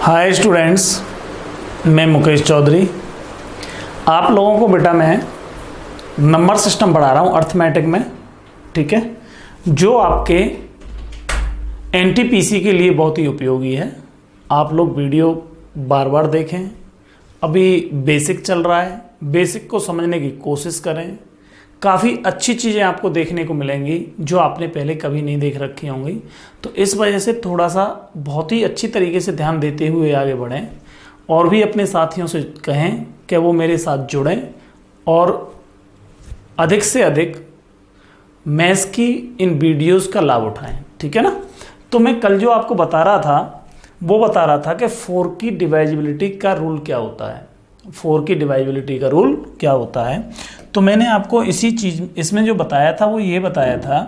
Hi students, मैं मुकेश चौधरी। आप लोगों को बेटा मैं नंबर सिस्टम पढ़ा रहा हूँ अर्थमेटिक में, ठीक है, जो आपके एनटीपीसी के लिए बहुत ही उपयोगी है। आप लोग वीडियो बार बार देखें। अभी बेसिक चल रहा है, बेसिक को समझने की कोशिश करें। काफ़ी अच्छी चीज़ें आपको देखने को मिलेंगी जो आपने पहले कभी नहीं देख रखी होंगी। तो इस वजह से थोड़ा सा बहुत ही अच्छी तरीके से ध्यान देते हुए आगे बढ़ें और भी अपने साथियों से कहें कि वो मेरे साथ जुड़ें और अधिक से अधिक मैथ्स की इन वीडियोस का लाभ उठाएं, ठीक है ना। तो मैं कल जो आपको बता रहा था वो बता रहा था कि 4 की डिवाइजिबिलिटी का रूल क्या होता है। 4 की डिवाइजिबिलिटी का रूल क्या होता है, तो मैंने आपको इसी चीज़ इसमें जो बताया था वो ये बताया था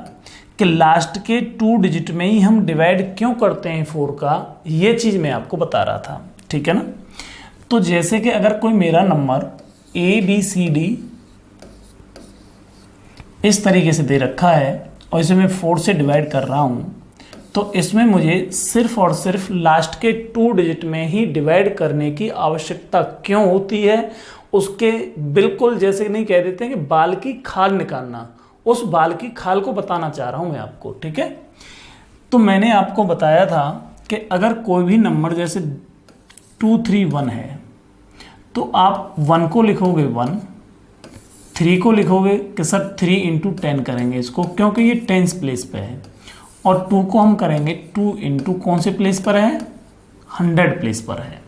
कि लास्ट के 2 डिजिट में ही हम डिवाइड क्यों करते हैं 4 का, ये चीज़ मैं आपको बता रहा था, ठीक है ना। तो जैसे कि अगर कोई मेरा नंबर ABCD इस तरीके से दे रखा है और इसे मैं 4 से डिवाइड कर रहा हूँ, तो इसमें मुझे सिर्फ और सिर्फ लास्ट के 2 डिजिट में ही डिवाइड करने की आवश्यकता क्यों होती है, उसके बिल्कुल जैसे नहीं कह देते हैं कि बाल की खाल निकालना, उस बाल की खाल को बताना चाह रहा हूं मैं आपको, ठीक है। तो मैंने आपको बताया था कि अगर कोई भी नंबर जैसे 231 है तो आप 1 को लिखोगे 1, 3 को लिखोगे कि सर 3 इंटू 10 करेंगे इसको, क्योंकि ये 10th प्लेस पे है, और 2 को हम करेंगे 2 इंटू कौन से प्लेस पर है, 100 प्लेस पर है।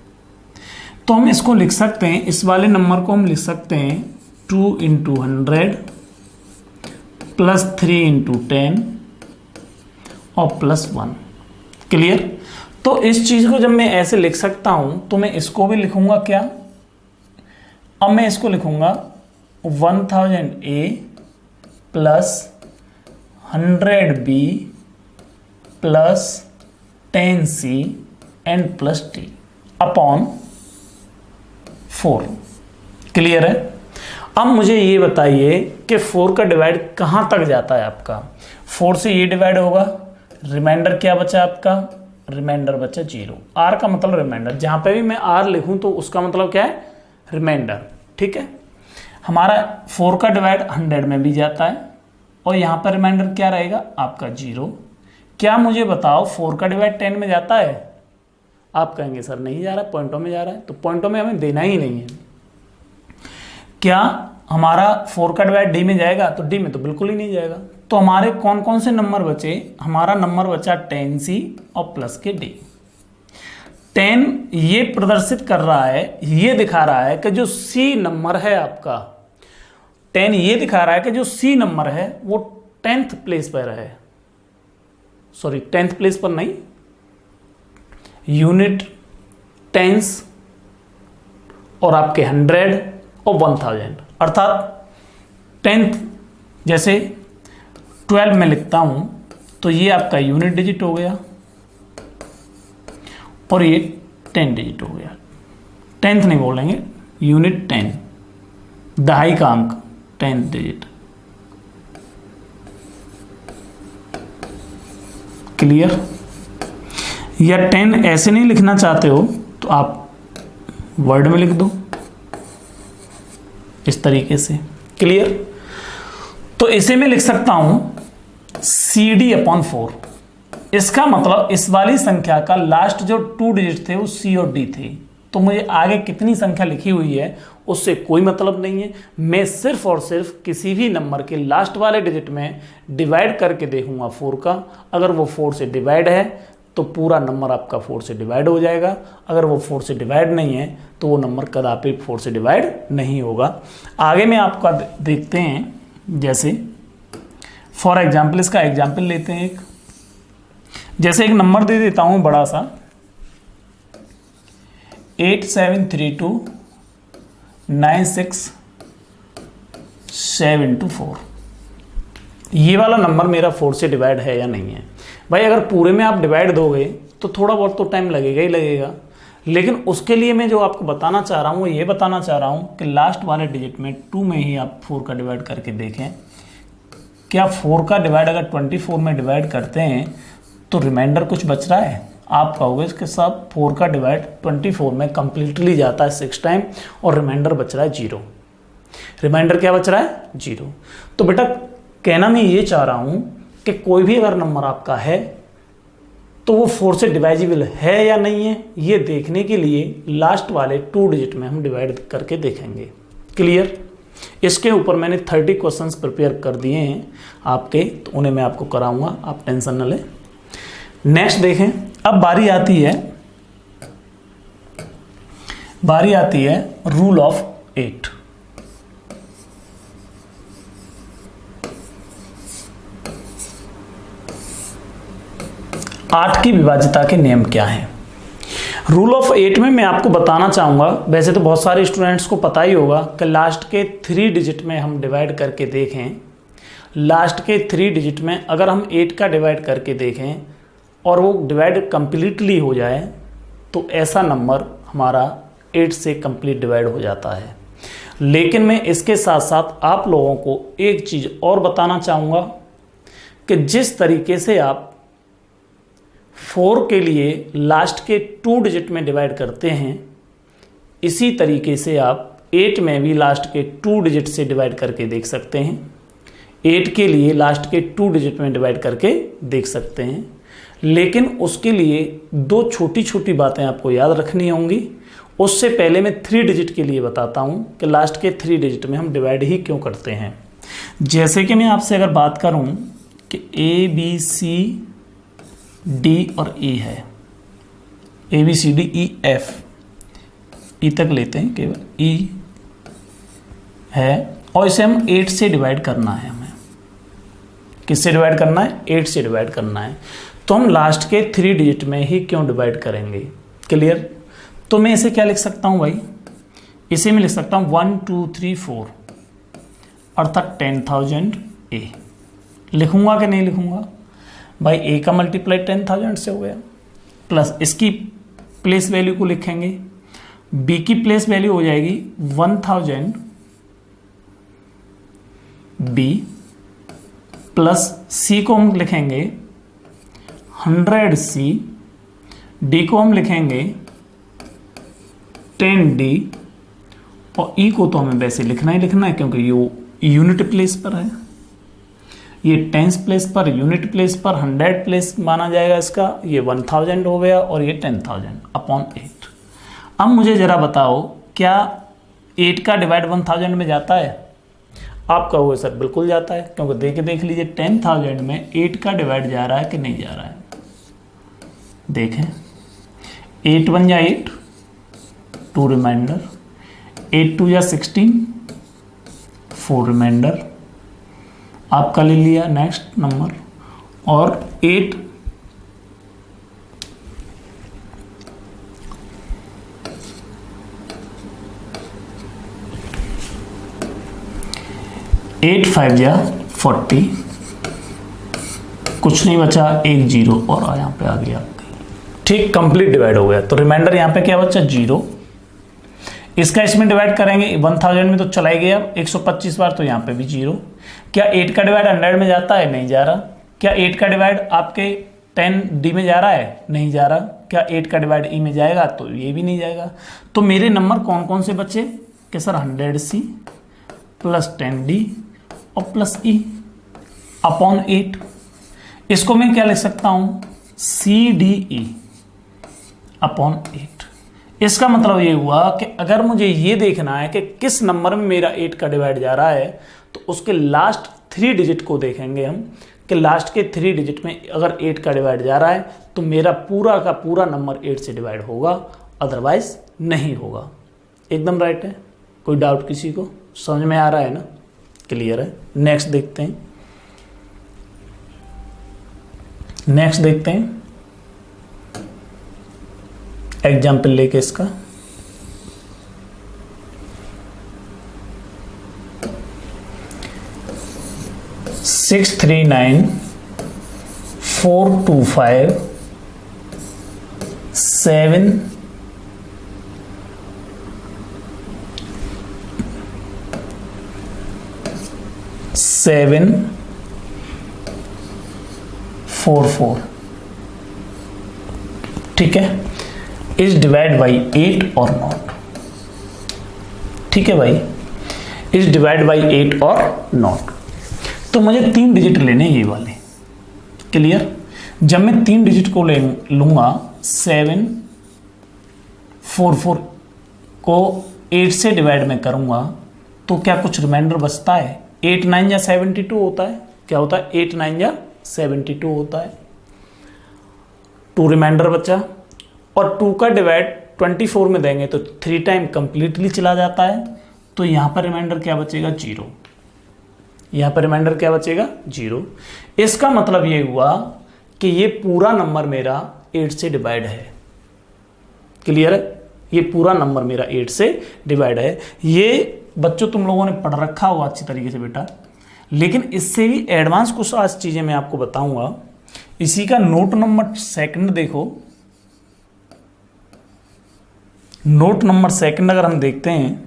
तो हम इसको लिख सकते हैं, इस वाले नंबर को हम लिख सकते हैं 2 इंटू 100 प्लस 3 इंटू 10 और प्लस 1। क्लियर। तो इस चीज को जब मैं ऐसे लिख सकता हूं तो मैं इसको भी लिखूंगा क्या, अब मैं इसको लिखूंगा 1000A plus 100B plus 10C and plus T upon 4। Clear है। अब मुझे ये बताइए कि 4 का डिवाइड कहाँ तक जाता है आपका। 4 से ये डिवाइड होगा, रिमाइंडर क्या बचा आपका, रिमाइंडर बचा 0। R का मतलब रिमाइंडर, जहाँ पे भी मैं R लिखूँ तो उसका मतलब क्या है, रिमाइंडर, ठीक है। हमारा 4 का डिवाइड 100 में भी जाता है और यहाँ पर रिमाइंडर क्या रहेगा आपका 0। क्या मुझे बताओ 4 का डिवाइड 10 में जाता है, आप कहेंगे सर नहीं जा रहा, पॉइंटों में जा रहा है। तो पॉइंटों में हमें देना ही नहीं है। क्या हमारा 4 का डिवाइड D में जाएगा, तो D में तो बिल्कुल ही नहीं जाएगा। तो हमारे कौन कौन से नंबर बचे, हमारा नंबर बचा 10C और प्लस के D। 10 ये प्रदर्शित कर रहा है, ये दिखा रहा है कि जो C नंबर है आपका, 10 ये दिखा रहा है कि जो C नंबर है वो 10th प्लेस पर है, सॉरी 10th प्लेस पर नहीं, यूनिट, टेंस और आपके 100 और 1000, अर्थात 10th जैसे 12 में लिखता हूं तो ये आपका यूनिट डिजिट हो गया और ये 10 डिजिट हो गया। 10th नहीं बोलेंगे, यूनिट 10, दहाई का अंक 10 डिजिट। क्लियर। या 10 ऐसे नहीं लिखना चाहते हो तो आप वर्ड में लिख दो इस तरीके से। क्लियर। तो इसे मैं लिख सकता हूं CD अपॉन 4। इसका मतलब इस वाली संख्या का लास्ट जो 2 डिजिट थे वो C और D थे, तो मुझे आगे कितनी संख्या लिखी हुई है उससे कोई मतलब नहीं है। मैं सिर्फ और सिर्फ किसी भी नंबर के लास्ट वाले डिजिट में डिवाइड करके देखूंगा 4 का। अगर वो 4 से डिवाइड है तो पूरा नंबर आपका 4 से डिवाइड हो जाएगा, अगर वो 4 से डिवाइड नहीं है तो वो नंबर कदापि 4 से डिवाइड नहीं होगा। आगे में आपका देखते हैं, जैसे फॉर एग्जाम्पल इसका एग्जाम्पल लेते हैं। एक जैसे एक नंबर दे देता हूं बड़ा सा 87329674। ये वाला नंबर मेरा 4 से डिवाइड है या नहीं है। भाई अगर पूरे में आप डिवाइड दोगे तो थोड़ा बहुत तो टाइम लगेगा ही लगेगा, लेकिन उसके लिए मैं जो आपको बताना चाह रहा हूँ वो ये बताना चाह रहा हूँ कि लास्ट वाले डिजिट में 2 में ही आप 4 का डिवाइड करके देखें। क्या 4 का डिवाइड अगर 24 में डिवाइड करते हैं तो रिमाइंडर कुछ बच रहा है, आप कहोगे इसके साथ 4 का डिवाइड 24 में कंप्लीटली जाता है 6 टाइम और रिमाइंडर बच रहा है 0। रिमाइंडर क्या बच रहा है? 0। तो बेटा कहना मैं ये चाह रहा हूं कि कोई भी अगर नंबर आपका है तो वो 4 से डिवाइजिबल है या नहीं है, ये देखने के लिए लास्ट वाले 2 डिजिट में हम डिवाइड करके देखेंगे। क्लियर? इसके ऊपर मैंने 30 क्वेश्चंस प्रिपेयर कर दिए हैं आपके, तो उन्हें मैं आपको कराऊंगा, आप टेंशन न लें। नेक्स्ट देखें, अब बारी आती है रूल ऑफ 8। आठ की विभाज्यता के नियम क्या हैं? रूल ऑफ 8 में मैं आपको बताना चाहूंगा, वैसे तो बहुत सारे स्टूडेंट्स को पता ही होगा कि लास्ट के 3 डिजिट में हम डिवाइड करके देखें, लास्ट के 3 डिजिट में अगर हम 8 का डिवाइड करके देखें और वो डिवाइड कंप्लीटली हो जाए तो ऐसा नंबर हमारा 8 से कंप्लीट डिवाइड हो जाता है। लेकिन मैं इसके साथ साथ आप लोगों को एक चीज़ और बताना चाहूँगा कि जिस तरीके से आप 4 के लिए लास्ट के 2 डिजिट में डिवाइड करते हैं, इसी तरीके से आप 8 में भी लास्ट के 2 डिजिट से डिवाइड करके देख सकते हैं। 8 के लिए लास्ट के 2 डिजिट में डिवाइड करके देख सकते हैं, लेकिन उसके लिए 2 छोटी छोटी बातें आपको याद रखनी होंगी। उससे पहले मैं 3 डिजिट के लिए बताता हूं कि लास्ट के 3 डिजिट में हम डिवाइड ही क्यों करते हैं। जैसे कि मैं आपसे अगर बात करूं कि A B C D और E है, A B C D E F, E तक लेते हैं, केवल E है और इसे हम 8 से डिवाइड करना है। हमें किससे डिवाइड करना है? 8 से डिवाइड करना है। तो हम लास्ट के 3 डिजिट में ही क्यों डिवाइड करेंगे? क्लियर? तो मैं इसे क्या लिख सकता हूं भाई? इसे मैं लिख सकता हूं 1 2 3 4 अर्थात 10,000 A। लिखूंगा कि नहीं लिखूंगा भाई? A का मल्टीप्लाई 10,000 से हो गया, प्लस इसकी प्लेस वैल्यू को लिखेंगे, B की प्लेस वैल्यू हो जाएगी 1000 B, प्लस C को हम लिखेंगे 100 C, D को हम लिखेंगे 10D और E को तो हमें वैसे लिखना ही लिखना है क्योंकि ये यूनिट प्लेस पर है, ये टेंस प्लेस पर, यूनिट प्लेस पर 100 प्लेस माना जाएगा इसका। ये 1000 हो गया और ये 10,000 अपॉन 8। अब मुझे जरा बताओ, क्या 8 का डिवाइड 1000 में जाता है? आप कहोगे सर बिल्कुल जाता है, क्योंकि देख लीजिए 10,000 में 8 का डिवाइड जा रहा है कि नहीं जा रहा है। देखें 8 1 जा 8, 2 रिमाइंडर, 8 2 जा 16, 4 रिमाइंडर आपका ले लिया नेक्स्ट नंबर, और 8 8 5 जा 40, कुछ नहीं बचा, 1 0 और यहाँ पे आ गया। ठीक, कंप्लीट डिवाइड हो गया। तो रिमाइंडर यहाँ पे क्या बचा? 0। इसका इसमें डिवाइड करेंगे 1000 में तो चला ही गया 125 बार, तो यहाँ पे भी 0। क्या 8 का डिवाइड 100 में जाता है? नहीं जा रहा। क्या 8 का डिवाइड आपके 10D में जा रहा है? नहीं जा रहा। क्या 8 का डिवाइड E में जाएगा? तो ये भी नहीं जाएगा। तो मेरे नंबर कौन कौन से बचे कि सर 100C प्लस 10D और प्लस E अपॉन 8। इसको मैं क्या लिख सकता हूँ? CDE upon 8। इसका मतलब ये हुआ कि अगर मुझे ये देखना है कि किस नंबर में मेरा 8 का डिवाइड जा रहा है तो उसके लास्ट 3 डिजिट को देखेंगे हम कि लास्ट के 3 डिजिट में अगर 8 का डिवाइड जा रहा है तो मेरा पूरा का पूरा नंबर 8 से डिवाइड होगा, अदरवाइज नहीं होगा। एकदम राइट है। कोई डाउट किसी को? समझ में आ रहा है ना? क्लियर है। नेक्स्ट देखते हैं, नेक्स्ट देखते हैं एग्जाम्पल लेके इसका। सिक्स 3 9 4 2 5 7 7 4 4। ठीक है, इज डिवाइड बाई 8 और नॉट। ठीक है भाई, इज डिवाइड बाई 8 और नॉट। तो मुझे 3 डिजिट लेने ये वाले, क्लियर। जब मैं 3 डिजिट को ले लूंगा, 7 4 4 को 8 से डिवाइड में करूंगा तो क्या कुछ रिमाइंडर बचता है? 8 9 या 72 होता है। क्या होता है? 8 9 या 72 होता है। 2 रिमाइंडर बचा, और 2 का डिवाइड 24 में देंगे तो 3 टाइम कंप्लीटली चला जाता है। तो यहां पर रिमाइंडर क्या बचेगा? 0। यहां पर रिमाइंडर क्या बचेगा? 0। इसका मतलब ये हुआ कि ये पूरा नंबर मेरा 8 से डिवाइड है। क्लियर है? ये पूरा नंबर मेरा 8 से डिवाइड है। ये बच्चों तुम लोगों ने पढ़ रखा होगा अच्छी तरीके से बेटा, लेकिन इससे भी एडवांस कुछ आज चीजें मैं आपको बताऊंगा। इसी का नोट नंबर सेकंड देखो। नोट नंबर सेकंड अगर हम देखते हैं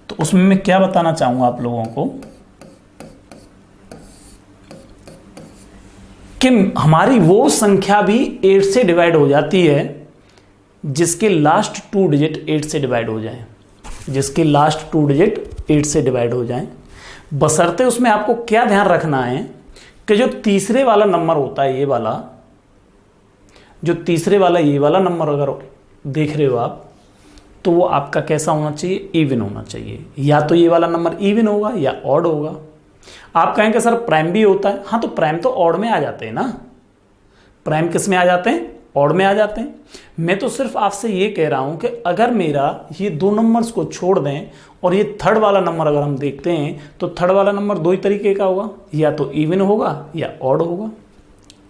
तो उसमें मैं क्या बताना चाहूंगा आप लोगों को कि हमारी वो संख्या भी 8 से डिवाइड हो जाती है जिसके लास्ट 2 डिजिट 8 से डिवाइड हो जाएं। जिसके लास्ट 2 डिजिट 8 से डिवाइड हो जाएं, बशर्ते उसमें आपको क्या ध्यान रखना है कि जो तीसरे वाला नंबर होता है, ये वाला, जो तीसरे वाला ये वाला नंबर अगर देख रहे हो आप, तो वो आपका कैसा होना चाहिए? इवन होना चाहिए। या तो ये वाला नंबर इवन होगा या ऑड होगा। आप कहेंगे सर प्राइम भी होता है। हाँ, तो प्राइम तो ऑड में आ जाते हैं ना। प्राइम किस में आ जाते हैं? ऑड में आ जाते हैं। मैं तो सिर्फ आपसे ये कह रहा हूं कि अगर मेरा ये 2 नंबर्स को छोड़ दें और ये थर्ड वाला नंबर अगर हम देखते हैं तो थर्ड वाला नंबर 2 ही तरीके का होगा, या तो इवन होगा या ऑड होगा।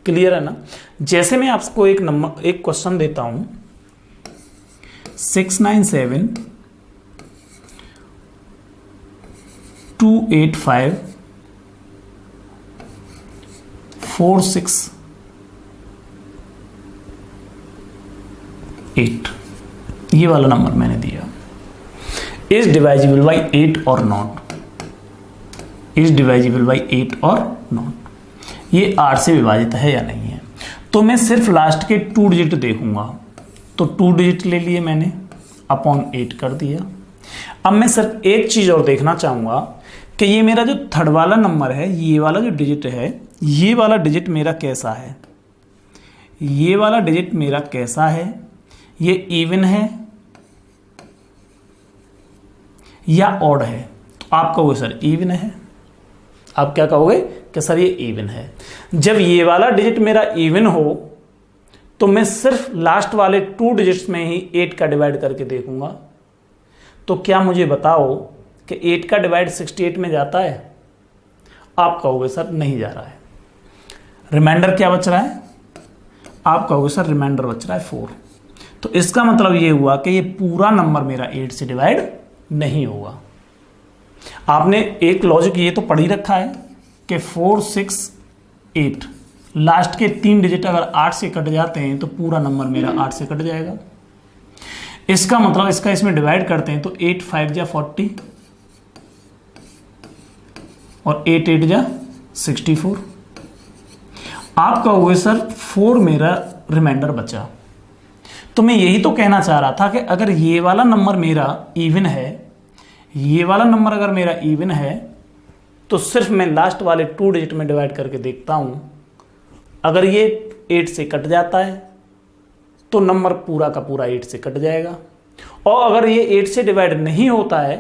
क्लियर है ना? जैसे मैं आपको एक क्वेश्चन देता हूं, 697 285 46 8, ये वाला नंबर मैंने दिया। इज डिवाइजिबल बाई 8 और नॉट। इज डिवाइजिबल बाई 8 और नॉट। ये 8 से विभाजित है या नहीं है? तो मैं सिर्फ लास्ट के 2 डिजिट देखूंगा। तो 2 डिजिट ले लिए मैंने, अपॉन 8 कर दिया। अब मैं सिर्फ एक चीज और देखना चाहूंगा कि ये मेरा जो थर्ड वाला नंबर है, ये वाला जो डिजिट है, ये वाला डिजिट मेरा कैसा है? ये वाला डिजिट मेरा कैसा है? ये इवन है या ऑड है? तो आप कहोगे सर इवन है। आप क्या कहोगे कि सर ये इवन है। जब ये वाला डिजिट मेरा इवन हो तो मैं सिर्फ लास्ट वाले 2 डिजिट्स में ही 8 का डिवाइड करके देखूंगा। तो क्या मुझे बताओ कि 8 का डिवाइड 68 में जाता है? आप कहोगे सर नहीं जा रहा है। रिमाइंडर क्या बच रहा है? आप कहोगे सर रिमाइंडर बच रहा है 4। तो इसका मतलब ये हुआ कि ये पूरा नंबर मेरा 8 से डिवाइड नहीं होगा। आपने एक लॉजिक ये तो पढ़ ही रखा है कि 4 6 8 लास्ट के 3 डिजिट अगर 8 से कट जाते हैं तो पूरा नंबर मेरा 8 से कट जाएगा। इसका मतलब इसका इसमें डिवाइड करते हैं तो 8 5 जा 40 और 8 8 जा 64। आप कहोगे सर 4 मेरा रिमाइंडर बचा। तो मैं यही तो कहना चाह रहा था कि अगर ये वाला नंबर मेरा इवन है, ये वाला नंबर अगर मेरा इवन है, तो सिर्फ मैं लास्ट वाले 2 डिजिट में डिवाइड करके देखता हूं। अगर ये 8 से कट जाता है तो नंबर पूरा का पूरा 8 से कट जाएगा, और अगर ये 8 से डिवाइड नहीं होता है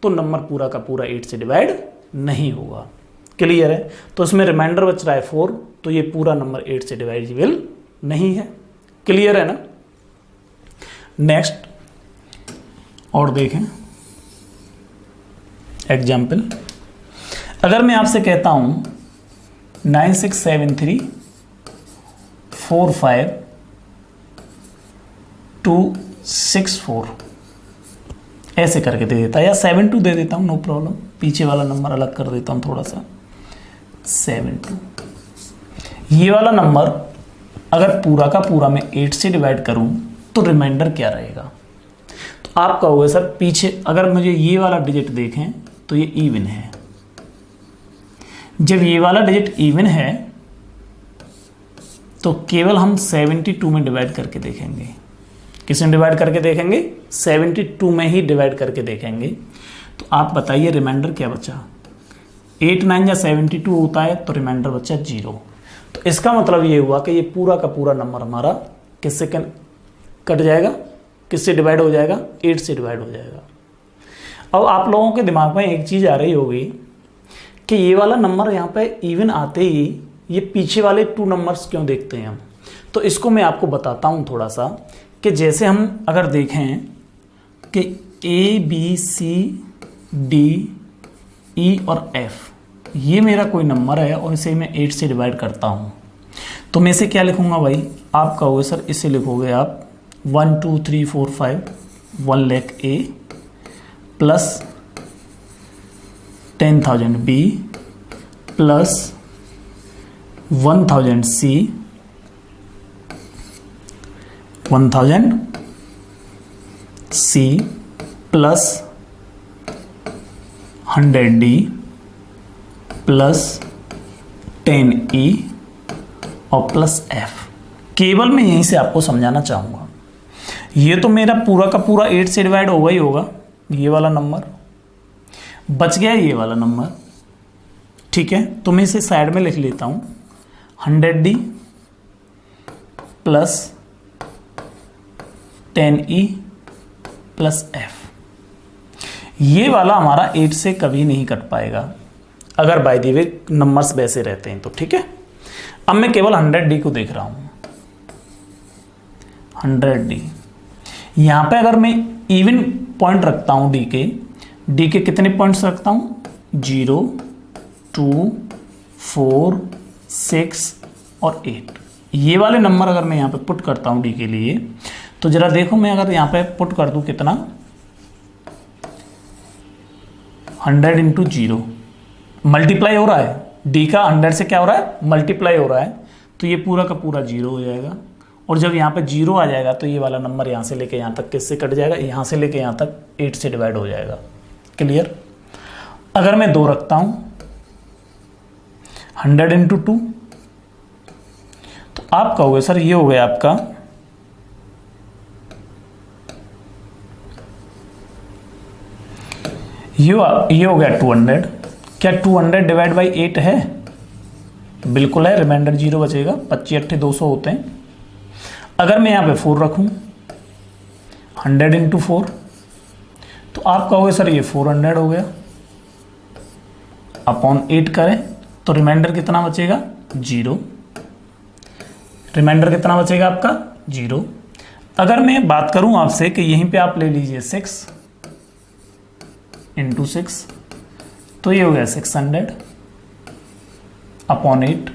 तो नंबर पूरा का पूरा 8 से डिवाइड नहीं होगा। क्लियर है? तो इसमें रिमाइंडर बच रहा है 4, तो ये पूरा नंबर 8 से डिवाइजिबल नहीं है। क्लियर है ना? नेक्स्ट और देखें एग्जाम्पल। अगर मैं आपसे कहता हूं 9673 45 264 ऐसे करके दे देता, या 72 दे देता हूं, नो प्रॉब्लम। पीछे वाला नंबर अलग कर देता हूं थोड़ा सा, 72। ये वाला नंबर अगर पूरा का पूरा मैं 8 से डिवाइड करूं तो रिमाइंडर क्या रहेगा? तो आप कहोगे सर पीछे अगर मुझे ये वाला डिजिट देखें तो ये इवन है। जब ये वाला डिजिट इवन है तो केवल हम 72 में डिवाइड करके देखेंगे। किस में डिवाइड करके देखेंगे? 72 में ही डिवाइड करके देखेंगे। तो आप बताइए रिमाइंडर क्या बचा? 8 9 या 72 होता है, तो रिमाइंडर बचा 0। तो इसका मतलब ये हुआ कि ये पूरा का पूरा नंबर हमारा किससे कट जाएगा? किससे डिवाइड हो जाएगा? 8 से डिवाइड हो जाएगा। अब आप लोगों के दिमाग में एक चीज़ आ रही होगी कि ये वाला नंबर यहाँ पे इवन आते ही ये पीछे वाले 2 नंबर्स क्यों देखते हैं हम? तो इसको मैं आपको बताता हूँ थोड़ा सा, कि जैसे हम अगर देखें कि ABCDE और F ये मेरा कोई नंबर है और इसे मैं 8 से डिवाइड करता हूँ, तो मैं इसे क्या लिखूँगा भाई? आप कहोगे सर इसे लिखोगे आप 1 2 3 4 5 1 lakh A plus 10,000 B plus 1,000 C 1,000 C plus 100 D plus 10 E और प्लस F। केवल मैं यहीं से आपको समझाना चाहूँगा, ये तो मेरा पूरा का पूरा 8 से डिवाइड होगा ही होगा। ये वाला नंबर बच गया, ये वाला नंबर, ठीक है। तो मैं इसे साइड में लिख लेता हूँ 100D plus 10E plus F। ये वाला हमारा 8 से कभी नहीं कट पाएगा अगर बाय द वे नंबर्स वैसे रहते हैं तो, ठीक है। अब मैं केवल 100D को देख रहा हूँ, 100D। यहाँ पे अगर मैं इवन पॉइंट रखता हूँ डी के कितने पॉइंट्स रखता हूँ? 0 2 4 6 और 8। ये वाले नंबर अगर मैं यहाँ पे पुट करता हूँ डी के लिए, तो जरा देखो मैं अगर यहाँ पे पुट कर दूँ कितना, 100 इंटू 0 मल्टीप्लाई हो रहा है, डी का 100 से क्या हो रहा है? मल्टीप्लाई हो रहा है। तो ये पूरा का पूरा 0 हो जाएगा, और जब यहाँ पे 0 आ जाएगा तो ये वाला नंबर यहाँ से लेके यहाँ तक किससे कट जाएगा? यहाँ से लेके यहाँ तक 8 से डिवाइड हो जाएगा। क्लियर? अगर मैं 2 रखता हूँ 100 इंटू 2, तो आप कहोगे सर ये हो गया आपका ये हो गया 200। क्या 200 डिवाइड बाई 8 है? बिल्कुल है, रिमाइंडर 0 बचेगा। 25 8 200 होते हैं। अगर मैं यहाँ पे 4 रखूँ 100 इंटू 4, तो आप कहोगे सर ये 400 हो गया, अपॉन 8 करें तो रिमाइंडर कितना बचेगा? 0। रिमाइंडर कितना बचेगा आपका? 0। अगर मैं बात करूं आपसे कि यहीं पे आप ले लीजिए 6 इंटू 6, तो ये हो गया 600 अपॉन 8।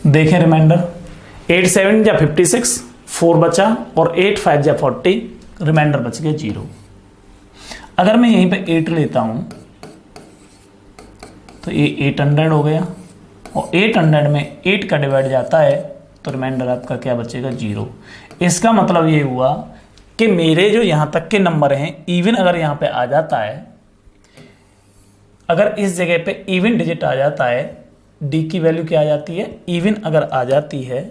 देखें रिमाइंडर 8 7 या 56, 4 बचा, और 8 5 या 40, रिमाइंडर बच गया 0। अगर मैं यहीं पे 8 लेता हूं तो ये 800 हो गया, और 800 में 8 का डिवाइड जाता है तो रिमाइंडर आपका क्या बचेगा? 0। इसका मतलब ये हुआ कि मेरे जो यहाँ तक के नंबर हैं, इवन अगर यहाँ पे आ जाता है, अगर इस जगह पे इवन डिजिट आ जाता है, डी की वैल्यू क्या आ जाती है? इवन अगर आ जाती है,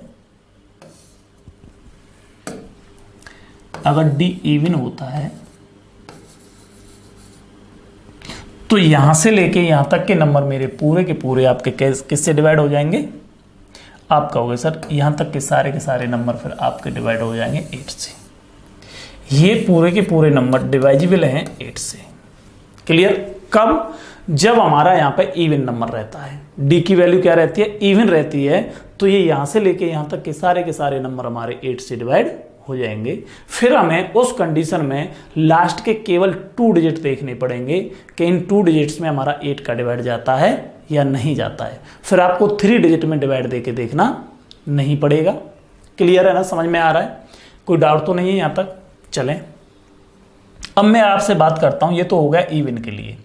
अगर डी इवन होता है, तो यहां से लेके यहां तक के नंबर मेरे पूरे के पूरे आपके किससे डिवाइड हो जाएंगे? आप कहोगे सर यहां तक के सारे नंबर फिर आपके डिवाइड हो जाएंगे 8 से। ये पूरे के पूरे नंबर डिवाइजिबल हैं 8 से। क्लियर? कब? जब हमारा यहाँ पे इवन नंबर रहता है, डी की वैल्यू क्या रहती है? इवन रहती है। तो ये यहां से लेके यहां तक के सारे नंबर हमारे 8 से डिवाइड हो जाएंगे। फिर हमें उस कंडीशन में लास्ट के केवल 2 डिजिट देखने पड़ेंगे कि इन 2 डिजिट्स में हमारा 8 का डिवाइड जाता है या नहीं जाता है। फिर आपको 3 डिजिट में डिवाइड देके देखना नहीं पड़ेगा। क्लियर है ना? समझ में आ रहा है? कोई डाउट तो नहीं है यहाँ तक? चलें, अब मैं आपसे बात करता हूँ। ये तो हो गया इवन के लिए।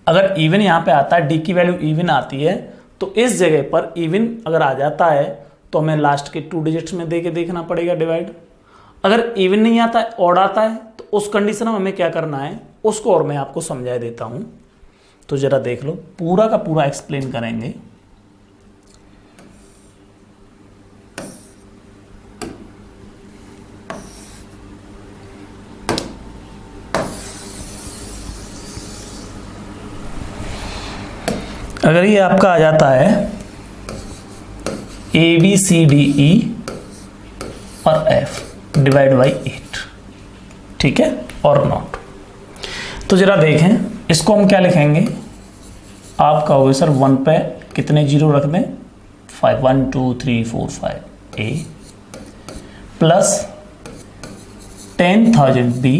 अगर इवन यहाँ पे आता है, डी की वैल्यू इवन आती है, तो इस जगह पर इवन अगर आ जाता है तो हमें लास्ट के 2 डिजिट्स में दे के देखना पड़ेगा डिवाइड। अगर इवन नहीं आता है, ऑड आता है, तो उस कंडीशन में हमें क्या करना है उसको और मैं आपको समझा देता हूं। तो जरा देख लो, पूरा का पूरा एक्सप्लेन करेंगे। अगर ये आपका आ जाता है ABCDE और F डिवाइड बाई 8, ठीक है, और नॉट, तो जरा देखें इसको हम क्या लिखेंगे। आपका होगा सर 1 पे कितने जीरो रख दें, 5, 1 2 3 4 5 A plus 10,000 B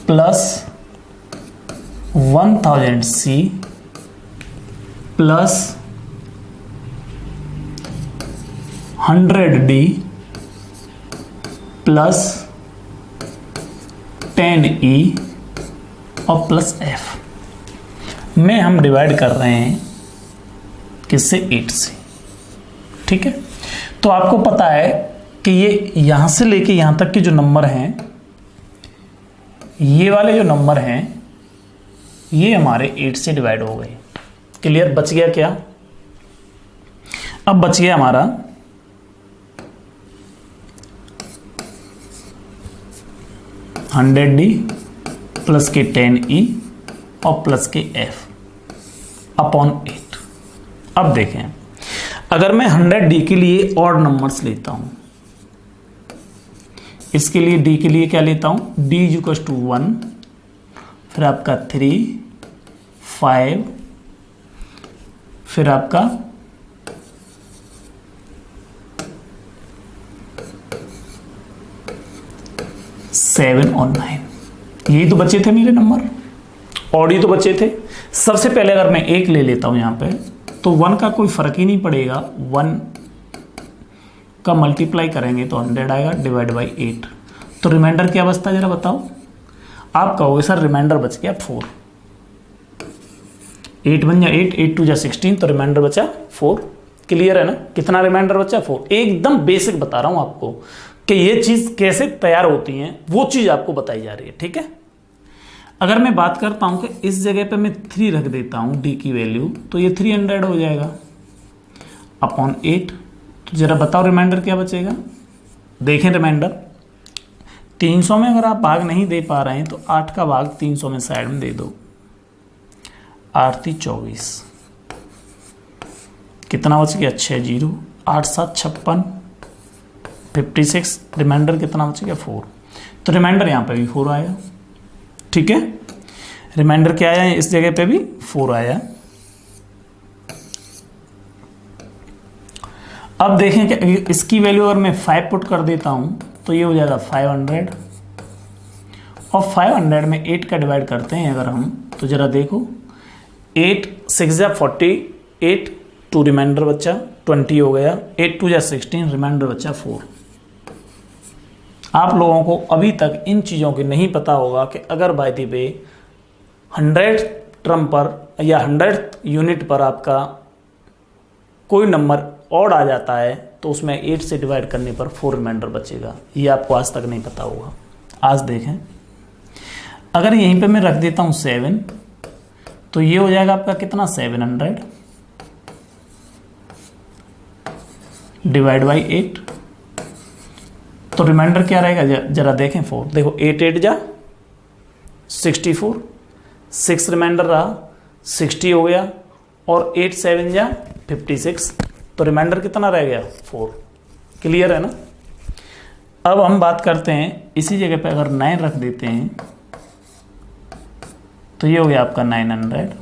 plus 1,000 C plus 100 D plus 10 E और प्लस F में हम डिवाइड कर रहे हैं किससे, 8 से, ठीक है। तो आपको पता है कि ये यहां से लेके यहां तक के जो नंबर हैं, ये वाले जो नंबर हैं ये हमारे 8 से डिवाइड हो गए। क्लियर, बच गया क्या, अब बच गया हमारा 100D प्लस के 10E और प्लस के F अपॉन 8। अब देखें, अगर मैं 100D के लिए ऑड नंबर्स लेता हूं, इसके लिए D के लिए क्या लेता हूं, D इक्वल्स टू 1, फिर आपका 3, 5, फिर आपका 7 और 9, यही तो बचे थे मेरे नंबर, ऑड ही तो बचे थे। सबसे पहले अगर मैं 1 ले लेता हूं यहां पे, तो 1 का कोई फर्क ही नहीं पड़ेगा, 1 का मल्टीप्लाई करेंगे तो 100 आएगा डिवाइड बाई 8, तो रिमाइंडर क्या बचता है जरा बताओ। आप कहोगे सर रिमाइंडर बच गया 4, 8 बन जा 8, 8 2 जा 16, तो रिमाइंडर बचा 4। क्लियर है ना, कितना रिमाइंडर बचा, 4। एकदम बेसिक बता रहा हूं आपको कि ये चीज कैसे तैयार होती है, वो चीज आपको बताई जा रही है, ठीक है। अगर मैं बात करता हूं कि इस जगह पे मैं 3 रख देता हूं डी की वैल्यू, तो ये 300 हो जाएगा अपॉन 8। तो जरा बताओ रिमाइंडर क्या बचेगा। देखें रिमाइंडर 300 में अगर आप भाग नहीं दे पा रहे हैं तो 8 का भाग 300 में साइड में दे दो, 8 3 24, कितना बच गया 6 0, 8 7 56, 56, रिमाइंडर कितना बच गया 4। तो रिमाइंडर यहां पे भी 4 आया, ठीक है, रिमाइंडर क्या आया इस जगह पे भी 4 आया। अब देखें कि इसकी वैल्यू अगर मैं 5 पुट कर देता हूं तो ये हो जाएगा 500, और 500 में 8 का डिवाइड करते हैं अगर हम, तो जरा देखो 8 6 जा 48, 2 रिमाइंडर बच्चा 20 हो गया, 8 2 जा 16, रिमाइंडर बच्चा 4। आप लोगों को अभी तक इन चीज़ों की नहीं पता होगा कि अगर बाय द वे 100 टर्म पर या 100 यूनिट पर आपका कोई नंबर ऑड आ जाता है तो उसमें 8 से डिवाइड करने पर 4 रिमाइंडर बचेगा। ये आपको आज तक नहीं पता होगा। आज देखें, अगर यहीं पे मैं रख देता हूँ 7, तो ये हो जाएगा आपका कितना 700 डिवाइड बाई 8, तो रिमाइंडर क्या रहेगा जरा देखें 4। देखो 8 8 जा 64, 6 रिमाइंडर रहा 60 हो गया, और 8 7 जा 56, तो रिमाइंडर कितना रह गया 4। क्लियर है ना। अब हम बात करते हैं इसी जगह पे अगर 9 रख देते हैं तो ये हो गया आपका 900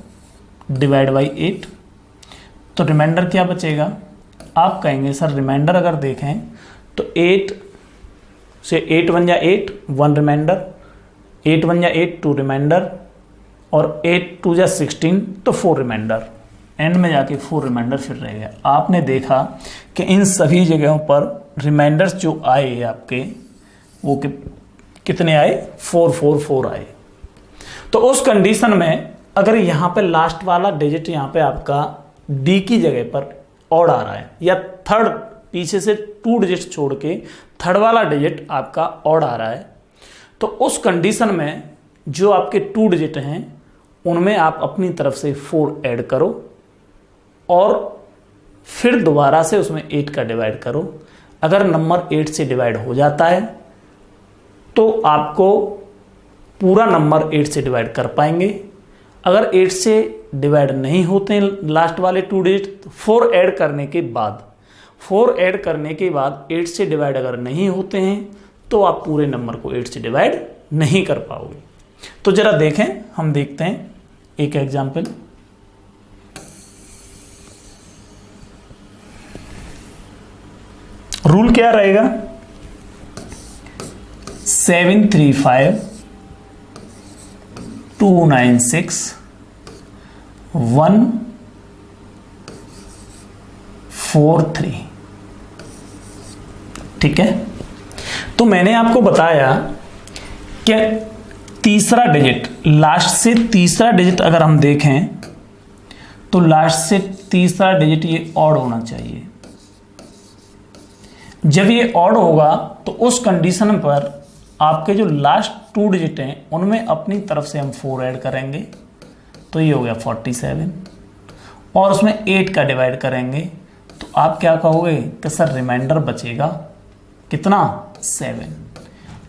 डिवाइड बाई 8, तो रिमाइंडर क्या बचेगा। आप कहेंगे सर रिमाइंडर अगर देखें तो 8 से 8 1 जा 8, 1 रिमाइंडर, 8 1 जा 8, 2 रिमाइंडर, और 8 2 जा 16, तो 4 रिमाइंडर। एंड में जाके 4 रिमाइंडर फिर रह गया। आपने देखा कि इन सभी जगहों पर रिमाइंडर्स जो आए आपके वो कितने आए, 4 4 4 आए। तो उस कंडीशन में अगर यहाँ पे लास्ट वाला डिजिट यहाँ पे आपका डी की जगह पर ऑड आ रहा है, या थर्ड पीछे से 2 डिजिट छोड़ के थर्ड वाला डिजिट आपका ऑड आ रहा है, तो उस कंडीशन में जो आपके 2 डिजिट हैं उनमें आप अपनी तरफ से 4 ऐड करो और फिर दोबारा से उसमें 8 का डिवाइड करो। अगर नंबर 8 से डिवाइड हो जाता है तो आपको पूरा नंबर 8 से डिवाइड कर पाएंगे। अगर 8 से डिवाइड नहीं होते हैं लास्ट वाले 2 डिजिट, तो 4 ऐड करने के बाद 8 से डिवाइड अगर नहीं होते हैं तो आप पूरे नंबर को 8 से डिवाइड नहीं कर पाओगे। तो जरा देखें, हम देखते हैं एक एग्जाम्पल। रूल क्या रहेगा? 735 296 143। ठीक है, तो मैंने आपको बताया कि तीसरा डिजिट, लास्ट से तीसरा डिजिट अगर हम देखें तो लास्ट से तीसरा डिजिट ये ऑड होना चाहिए। जब ये ऑड होगा तो उस कंडीशन पर आपके जो लास्ट 2 डिजिट हैं उनमें अपनी तरफ से हम 4 ऐड करेंगे, तो ये हो गया 47, और उसमें 8 का डिवाइड करेंगे तो आप क्या कहोगे कि सर रिमाइंडर बचेगा कितना? 7।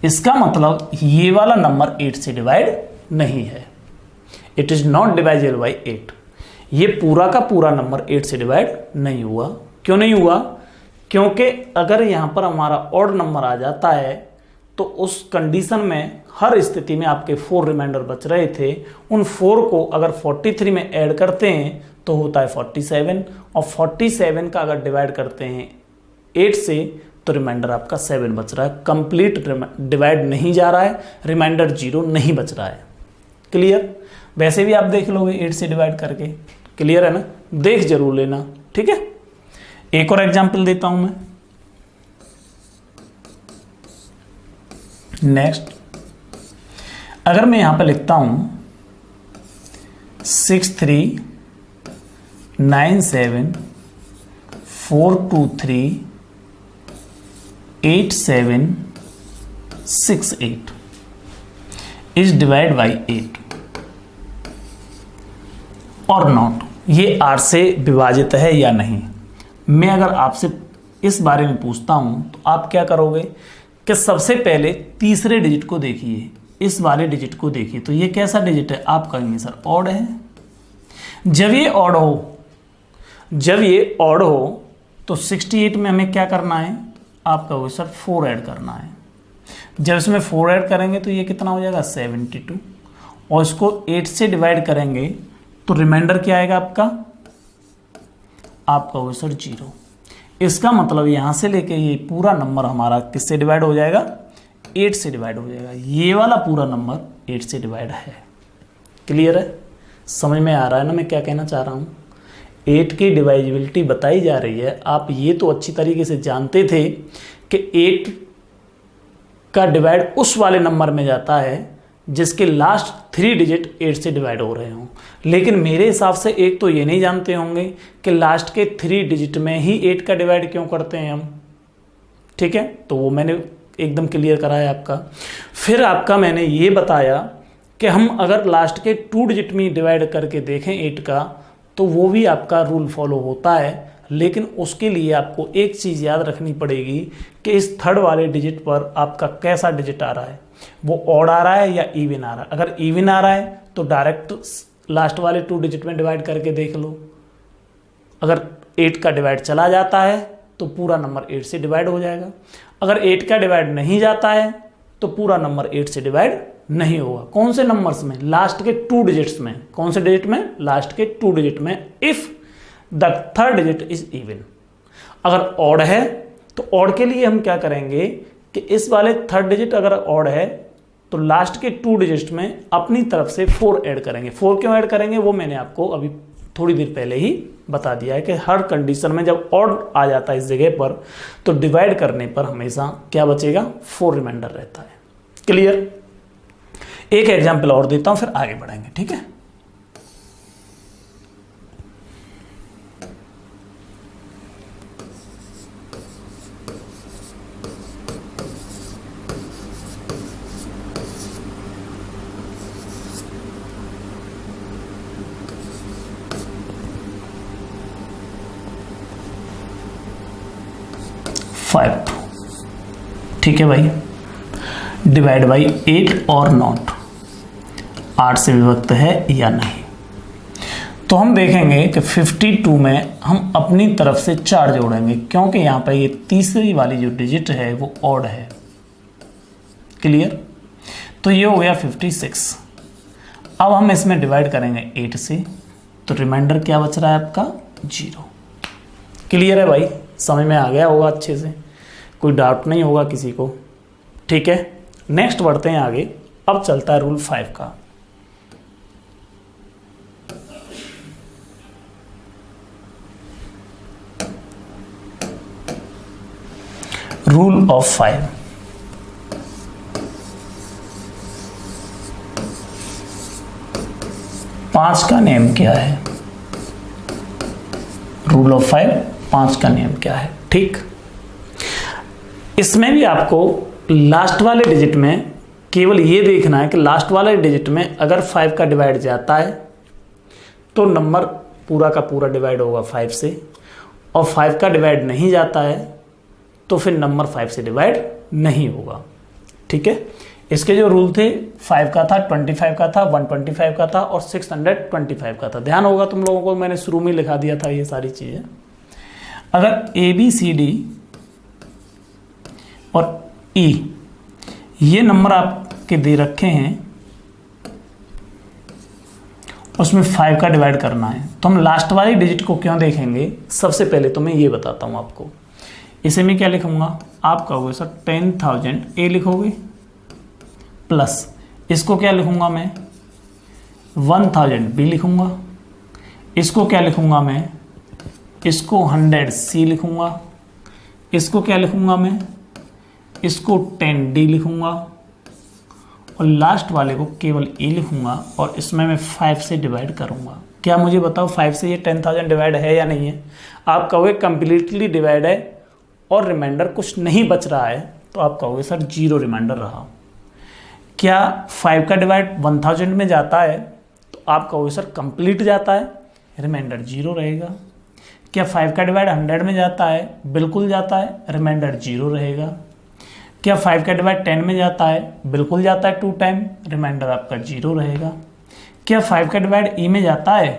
इसका मतलब ये वाला नंबर 8 से डिवाइड नहीं है, it is not divisible by 8। ये पूरा का पूरा नंबर 8 से डिवाइड नहीं हुआ। क्यों नहीं हुआ? क्योंकि अगर यहां पर हमारा ऑड नंबर आ जाता है तो उस कंडीशन में हर स्थिति में आपके 4 रिमाइंडर बच रहे थे, उन 4 को अगर 43 में ऐड करते हैं तो होता है 47, और 47 का अगर डिवाइड करते हैं 8 से तो रिमाइंडर आपका 7 बच रहा है। कंप्लीट डिवाइड नहीं जा रहा है, रिमाइंडर 0 नहीं बच रहा है। क्लियर? वैसे भी आप देख लोगे 8 से डिवाइड करके, क्लियर है ना? देख जरूर लेना, ठीक है। एक और एग्जांपल देता हूं मैं। नेक्स्ट, अगर मैं यहां पर लिखता हूं 63974238 इज डिवाइड बाई 8 और नॉट, ये 8 से विभाजित है या नहीं। मैं अगर आपसे इस बारे में पूछता हूं तो आप क्या करोगे कि सबसे पहले तीसरे डिजिट को देखिए, इस वाले डिजिट को देखिए, तो ये कैसा डिजिट है? आप कहेंगे सर ऑड है। जब ये ऑड हो तो 68 में हमें क्या करना है? आप कहोगे सर 4 ऐड करना है। जब इसमें 4 ऐड करेंगे तो ये कितना हो जाएगा? 72, और इसको 8 से डिवाइड करेंगे तो रिमाइंडर क्या आएगा आपका? आप कहोगे सर 0। इसका मतलब यहां से लेके ये पूरा नंबर हमारा किससे डिवाइड हो जाएगा? 8 से डिवाइड हो जाएगा। ये वाला पूरा नंबर 8 से डिवाइड है। क्लियर है? समझ में आ रहा है ना मैं क्या कहना चाह रहा हूं? 8 की डिवाइजिबिलिटी बताई जा रही है। आप ये तो अच्छी तरीके से जानते थे कि 8 का डिवाइड उस वाले नंबर में जाता है जिसके लास्ट 3 डिजिट 8 से डिवाइड हो रहे हों, लेकिन मेरे हिसाब से एक तो ये नहीं जानते होंगे कि लास्ट के 3 डिजिट में ही 8 का डिवाइड क्यों करते हैं हम। ठीक है, तो वो मैंने एकदम क्लियर कराया आपका। फिर आपका मैंने ये बताया कि हम अगर लास्ट के 2 डिजिट में डिवाइड करके देखें 8 का तो वो भी आपका रूल फॉलो होता है, लेकिन उसके लिए आपको एक चीज़ याद रखनी पड़ेगी कि इस थर्ड वाले डिजिट पर आपका कैसा डिजिट आ रहा है, वो ऑड आ रहा है या इवन आ रहा है। अगर इवन आ रहा है तो डायरेक्ट लास्ट वाले 2 डिजिट में डिवाइड करके देख लो। अगर 8 का डिवाइड चला जाता है तो पूरा नंबर 8 से डिवाइड हो जाएगा। अगर 8 का डिवाइड नहीं जाता है तो पूरा नंबर 8 से डिवाइड नहीं होगा। कौन से नंबर्स में? लास्ट के 2 डिजिट्स में। कौन से डिजिट में? लास्ट के 2 डिजिट में, if the third digit is even. अगर ऑड है तो ऑड के लिए हम क्या करेंगे कि इस वाले थर्ड डिजिट अगर ऑड है तो लास्ट के 2 डिजिट में अपनी तरफ से 4 ऐड करेंगे। 4 क्यों ऐड करेंगे वो मैंने आपको अभी थोड़ी देर पहले ही बता दिया है कि हर कंडीशन में जब ऑड आ जाता है इस जगह पर तो डिवाइड करने पर हमेशा क्या बचेगा? 4 रिमाइंडर रहता है। क्लियर? एक एग्जाम्पल और देता हूं फिर आगे बढ़ेंगे, ठीक है। ठीक है भाई, डिवाइड बाई 8 और नॉट, 8 से विभक्त है या नहीं। तो हम देखेंगे कि 52 में हम अपनी तरफ से 4 जोड़ेंगे, क्योंकि यहाँ पर ये तीसरी वाली जो डिजिट है वो ऑड है। क्लियर? तो ये हो गया 56। अब हम इसमें डिवाइड करेंगे 8 से, तो रिमाइंडर क्या बच रहा है आपका? 0। क्लियर है भाई? समझ में आ गया होगा अच्छे से, कोई डाउट नहीं होगा किसी को। ठीक है, नेक्स्ट बढ़ते हैं आगे। अब चलता है रूल 5 का। Rule of 5। पांच का नियम क्या है? रूल ऑफ 5, 5 का नियम क्या है? ठीक, इसमें भी आपको लास्ट वाले डिजिट में केवल ये देखना है कि लास्ट वाले डिजिट में अगर 5 का डिवाइड जाता है तो नंबर पूरा का पूरा डिवाइड होगा 5 से, और 5 का डिवाइड नहीं जाता है तो फिर नंबर 5 से डिवाइड नहीं होगा। ठीक है, इसके जो रूल थे 5 का था, 25 का था, 125 का था और 625 का था। ध्यान होगा तुम लोगों को, मैंने शुरू में लिखा दिया था ये सारी चीजें। अगर ABCD और E ये नंबर आपके दे रखे हैं, उसमें 5 का डिवाइड करना है, तो हम लास्ट वाली डिजिट को क्यों देखेंगे? सबसे पहले तो मैं ये बताता हूं आपको। इसे मैं क्या लिखूंगा? आप कहोगे सर 10,000 A लिखोगे, प्लस इसको क्या लिखूंगा मैं? 1000 B लिखूंगा। इसको क्या लिखूंगा मैं? इसको 100 C लिखूंगा। इसको क्या लिखूंगा मैं? इसको 10 D लिखूंगा, और लास्ट वाले को केवल E लिखूंगा, और इसमें मैं 5 से डिवाइड करूंगा। क्या मुझे बताओ 5 से ये 10,000 डिवाइड है या नहीं है? आप कहोगे कंप्लीटली डिवाइड है और रिमाइंडर कुछ नहीं बच रहा है, तो आप कहोगे सर 0 रिमाइंडर रहा। क्या 5 का डिवाइड 1000 में जाता है? तो आप कहोगे सर कंप्लीट जाता है, रिमाइंडर 0 रहेगा। क्या 5 का डिवाइड 100 में जाता है? बिल्कुल जाता है, रिमाइंडर 0 रहेगा। क्या 5 का डिवाइड 10 में जाता है? बिल्कुल जाता है 2 टाइम, रिमाइंडर आपका 0 रहेगा। क्या 5 का डिवाइड E में जाता है?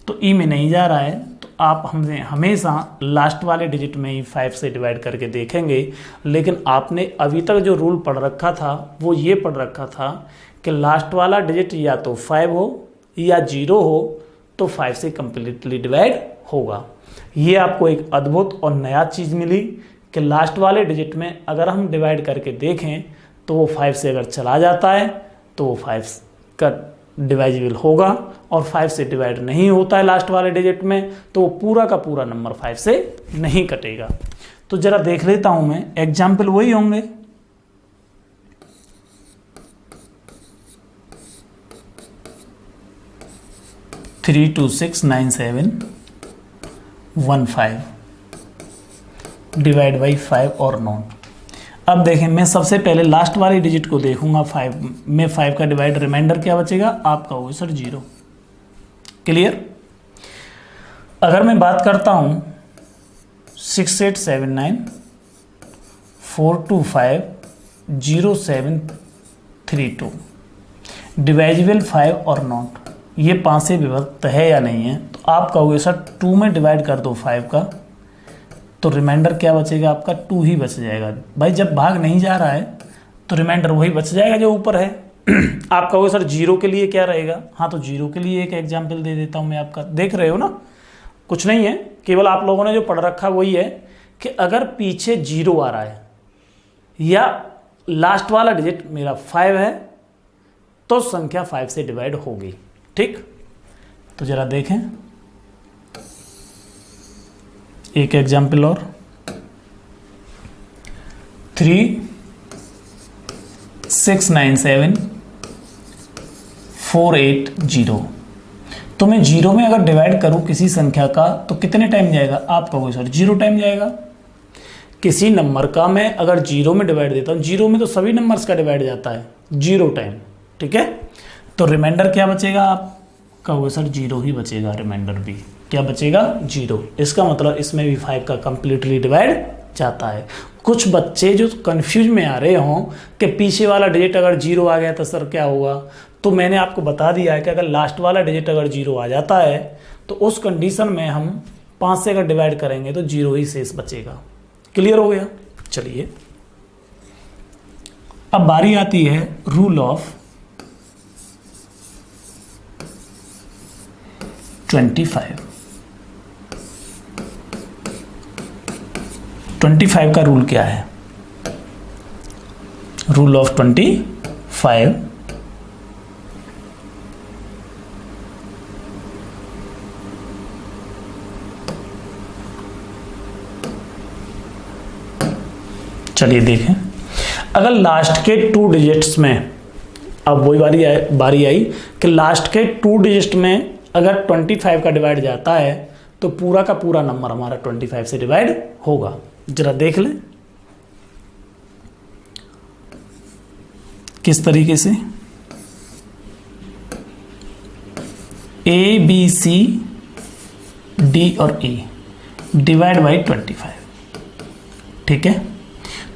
तो E में नहीं जा रहा है, तो आप हमसे हमेशा लास्ट वाले डिजिट में ही 5 से डिवाइड करके देखेंगे। लेकिन आपने अभी तक जो रूल पढ़ रखा था वो ये पढ़ रखा था कि लास्ट वाला डिजिट या तो 5 हो या 0 हो तो 5 से कंप्लीटली डिवाइड होगा। ये आपको एक अद्भुत और नया चीज़ मिली कि लास्ट वाले डिजिट में अगर हम डिवाइड करके देखें तो वो 5 से अगर चला जाता है तो वो 5 का डिवाइजिबल होगा, और 5 से डिवाइड नहीं होता है लास्ट वाले डिजिट में तो वो पूरा का पूरा नंबर 5 से नहीं कटेगा। तो जरा देख लेता हूं मैं, एग्जाम्पल वही होंगे। थ्री 2 6 9 7 1 5 डिवाइड बाई 5 और नॉट। अब देखें, मैं सबसे पहले लास्ट वाली डिजिट को देखूंगा 5 में। 5 का डिवाइड रिमाइंडर क्या बचेगा? आप कहोगे सर 0। क्लियर? अगर मैं बात करता हूं 6879 425 0732 डिवाइजिबल 5 और नॉट, ये 5 से विभक्त है या नहीं है? तो आप कहोगे सर 2 में डिवाइड कर दो 5 का, तो रिमाइंडर क्या बचेगा आपका? 2 ही बच जाएगा। भाई जब भाग नहीं जा रहा है तो रिमाइंडर वही बच जाएगा जो ऊपर है। आप कहोगे सर 0 के लिए क्या रहेगा? हाँ, तो 0 के लिए एक एग्जांपल दे देता हूं मैं आपका। देख रहे हो ना, कुछ नहीं है, केवल आप लोगों ने जो पढ़ रखा वही है कि अगर पीछे 0 आ रहा है या लास्ट वाला डिजिट मेरा 5 है तो संख्या 5 से डिवाइड होगी। ठीक, तो जरा देखें एक एग्जाम्पल और। 3 6 9 7 4 8 0। तो मैं 0 में अगर डिवाइड करूं किसी संख्या का तो कितने टाइम जाएगा? आप कहोगे सर 0 टाइम जाएगा। किसी नंबर का मैं अगर 0 में डिवाइड देता हूं, 0 में तो सभी नंबर्स का डिवाइड जाता है 0 टाइम। ठीक है, तो रिमाइंडर क्या बचेगा? आप कहोगे सर 0 ही बचेगा, रिमाइंडर भी क्या बचेगा? 0। इसका मतलब इसमें भी 5 का कंप्लीटली डिवाइड जाता है। कुछ बच्चे जो कंफ्यूज में आ रहे हों कि पीछे वाला डिजिट अगर 0 आ गया तो सर क्या होगा, तो मैंने आपको बता दिया है कि अगर लास्ट वाला डिजिट अगर 0 आ जाता है तो उस कंडीशन में हम 5 से अगर डिवाइड करेंगे तो 0 ही शेष बचेगा। क्लियर हो गया? चलिए अब बारी आती है रूल ऑफ 25। 25 का रूल क्या है? रूल ऑफ 25 चलिए देखें, अगर लास्ट के 2 डिजिट्स में, अब वही बारी आई कि लास्ट के 2 डिजिट में अगर 25 का डिवाइड जाता है तो पूरा का पूरा नंबर हमारा 25 से डिवाइड होगा। जरा देख लें किस तरीके से। A B C D और E डिवाइड बाई 25, ठीक है।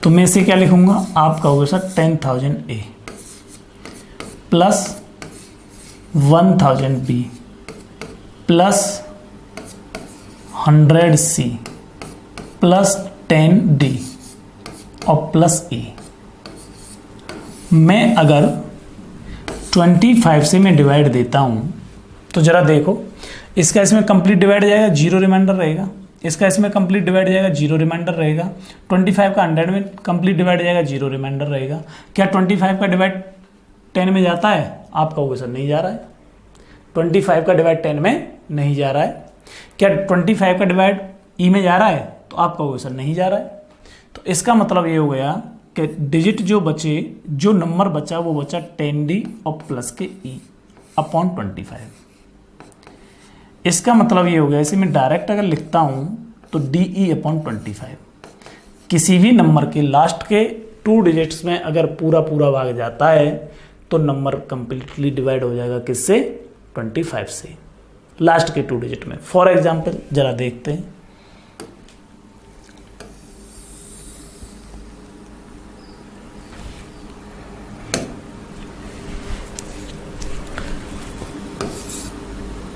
तो मैं इसे क्या लिखूंगा? आप कहोगे sir 10,000 A plus 1,000 B plus 100 C plus 10 D और प्लस E। मैं अगर 25 से मैं डिवाइड देता हूं तो जरा देखो, इसका इसमें कंप्लीट डिवाइड जाएगा, 0 रिमाइंडर रहेगा। इसका इसमें कंप्लीट डिवाइड जाएगा, 0 रिमाइंडर रहेगा। 25 का 100 में कंप्लीट डिवाइड जाएगा, 0 रिमाइंडर रहेगा। क्या 25 का डिवाइड 10 में जाता है? आप कहोगे सर नहीं जा रहा है। 25 का डिवाइड 10 में नहीं जा रहा है। क्या 25 का डिवाइड ई में जा रहा है? तो आप कहोगे सर नहीं जा रहा है। तो इसका मतलब ये हो गया कि डिजिट जो बचे, जो नंबर बचा वो बचा 10D और प्लस के ई अपॉन 25। इसका मतलब ये हो गया, इसे मैं डायरेक्ट अगर लिखता हूं तो DE अपॉन 25। किसी भी नंबर के लास्ट के 2 डिजिट्स में अगर पूरा पूरा भाग जाता है तो नंबर कंप्लीटली डिवाइड हो जाएगा किससे? 25 से, लास्ट के 2 डिजिट में। फॉर एग्जाम्पल जरा देखते हैं,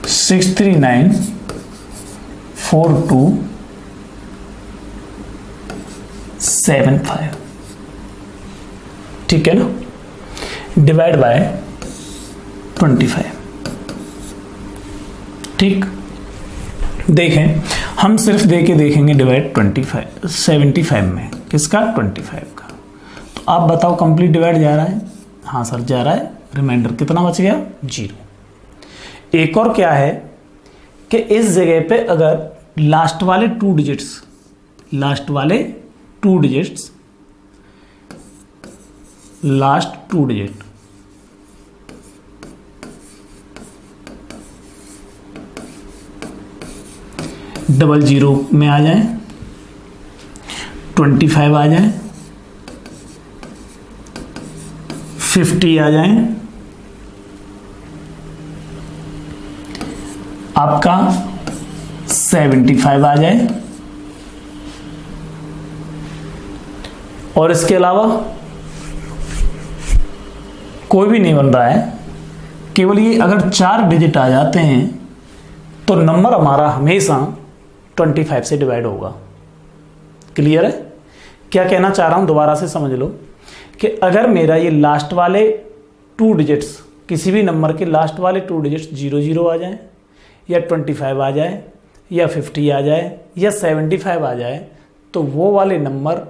सिक्स 39 42 75, ठीक है ना, डिवाइड बाय 25। ठीक, देखें हम सिर्फ देके देखेंगे डिवाइड 75 में, किसका? 25 का। तो आप बताओ कंप्लीट डिवाइड जा रहा है? हाँ सर जा रहा है। रिमाइंडर कितना बच गया? 0। एक और क्या है कि इस जगह पे अगर लास्ट वाले 2 डिजिट्स लास्ट 2 डिजिट डबल 0 में आ जाए, 25 आ जाए, 50 आ जाए, आपका 75 आ जाए, और इसके अलावा कोई भी नहीं बन रहा है, केवल ये अगर 4 डिजिट आ जाते हैं तो नंबर हमारा हमेशा 25 से डिवाइड होगा। क्लियर है? क्या कहना चाह रहा हूं दोबारा से समझ लो कि अगर मेरा ये लास्ट वाले 2 डिजिट्स, किसी भी नंबर के लास्ट वाले 2 डिजिट्स 00 आ जाए या 25 आ जाए या 50 आ जाए या 75 आ जाए, तो वो वाले नंबर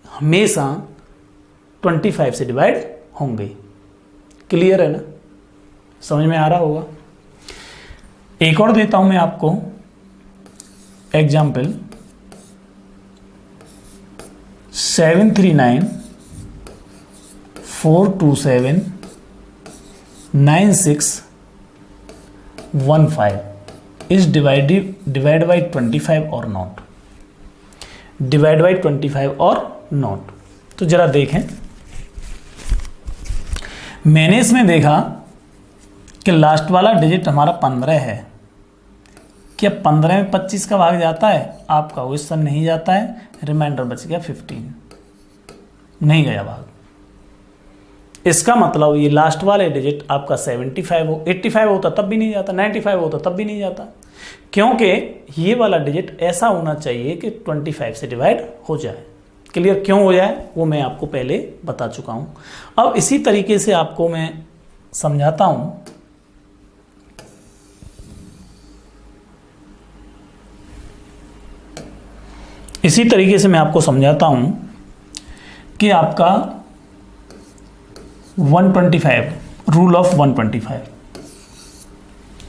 हमेशा 25 से डिवाइड होंगे। क्लियर है ना? समझ में आ रहा होगा। एक और देता हूं मैं आपको एग्जाम्पल, 739 427 9615 is divided by 25 और नॉट, डिवाइड बाई 25 और नॉट। तो जरा देखें, मैंने इसमें देखा कि लास्ट वाला डिजिट हमारा 15 है। क्या 15 में 25 का भाग जाता है? आप कहोगे सर नहीं जाता है, रिमाइंडर बच गया 15, नहीं गया भाग। इसका मतलब ये लास्ट वाले डिजिट आपका 75 हो, 85 होता तब भी नहीं जाता, 95 होता तब भी नहीं जाता। क्योंकि ये वाला डिजिट ऐसा होना चाहिए कि 25 से डिवाइड हो जाए। क्लियर क्यों हो जाए वो मैं आपको पहले बता चुका हूं। अब इसी तरीके से आपको मैं समझाता हूं। इसी तरीके से मैं आपको समझाता हूं कि आपका 125, रूल ऑफ 125,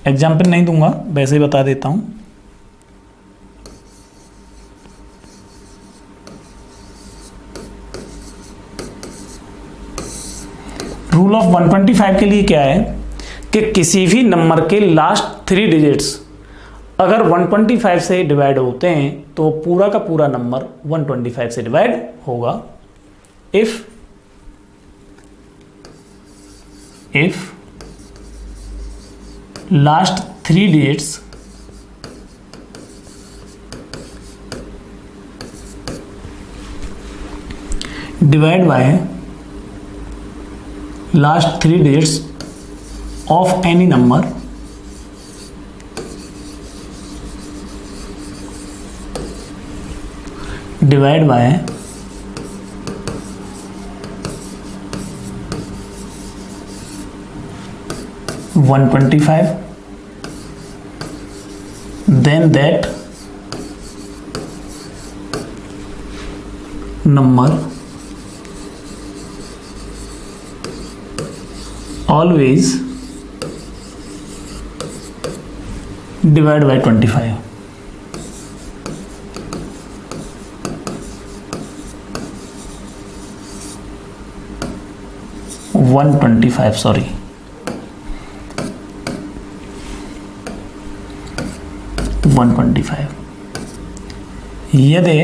एग्जाम्पल नहीं दूंगा, वैसे ही बता देता हूं। रूल ऑफ 125 के लिए क्या है कि किसी भी नंबर के लास्ट 3 डिजिट्स अगर 125 से डिवाइड होते हैं तो पूरा का पूरा नंबर 125 से डिवाइड होगा। If last 3 digits divide by last 3 digits of any number divide by 125, then that number always divide by 25. sorry, 125। यदि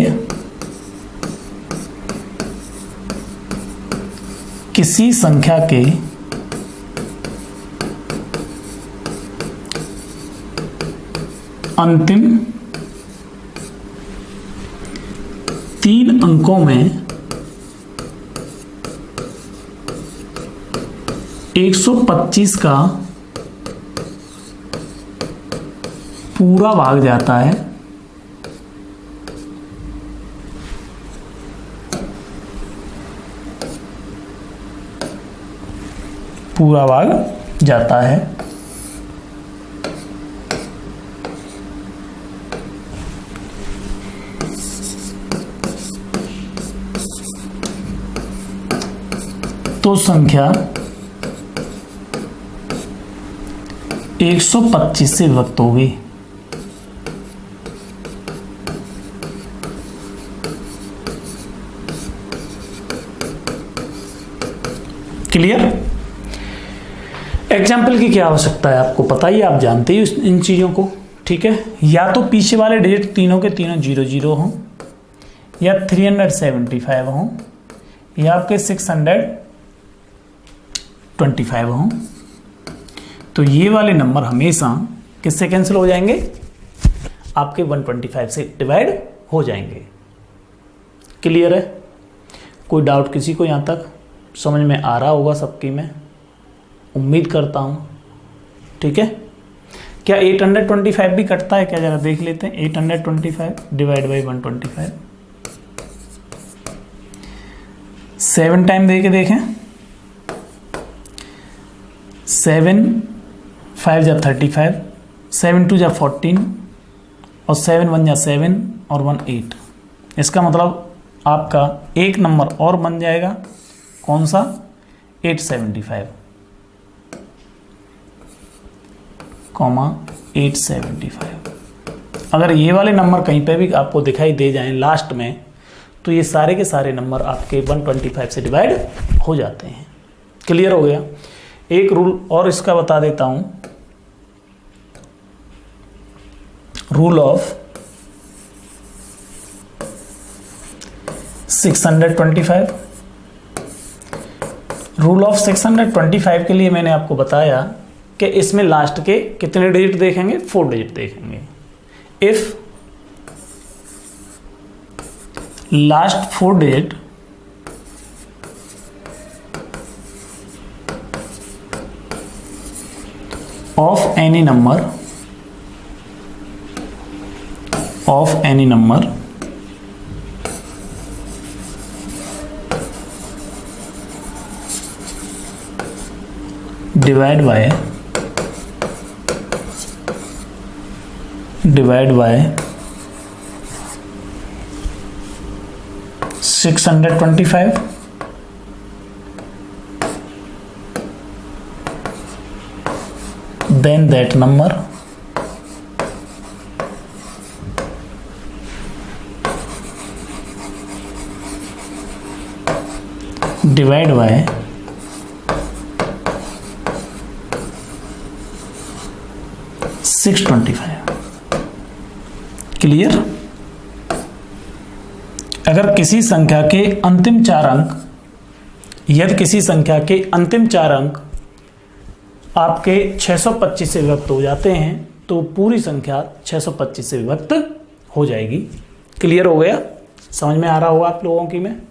किसी संख्या के अंतिम 3 अंकों में 125 का पूरा भाग जाता है तो संख्या 125 से विभक्त होगी। क्लियर? एग्जाम्पल की क्या आवश्यकता है आपको पता ही, आप जानते ही इन चीजों को। ठीक है, या तो पीछे वाले डिजिट तीनों के तीनों 00 हों, या 375 हों, या आपके 625 हों, तो ये वाले नंबर हमेशा किससे कैंसिल हो जाएंगे? आपके 125 से डिवाइड हो जाएंगे। क्लियर है? कोई डाउट किसी को? यहाँ तक समझ में आ रहा होगा सबकी, मैं उम्मीद करता हूँ। ठीक है, क्या 825 भी कटता है क्या? जरा देख लेते हैं। 825 डिवाइड बाई 125, 7 टाइम दे के देखें। 7 5 जा 35, 7 2 जा 14, और 7 1 जा 7, और 1 8। इसका मतलब आपका एक नंबर और बन जाएगा, कौन सा? 875, 875। अगर ये वाले नंबर कहीं पे भी आपको दिखाई दे जाएं लास्ट में, तो ये सारे के सारे नंबर आपके 125 से डिवाइड हो जाते हैं। क्लियर हो गया? एक रूल और इसका बता देता हूं, रूल ऑफ 625। रूल ऑफ 625 के लिए मैंने आपको बताया कि इसमें लास्ट के कितने डिजिट देखेंगे? 4 डिजिट देखेंगे। If last 4 digit of any number of any number divide by 625, then that number divide by 625। Clear? अगर किसी संख्या के अंतिम चार अंक, यदि किसी संख्या के अंतिम चार अंक आपके 625 से विभक्त हो जाते हैं तो पूरी संख्या 625 से विभक्त हो जाएगी। क्लियर हो गया? समझ में आ रहा होगा आप लोगों की में।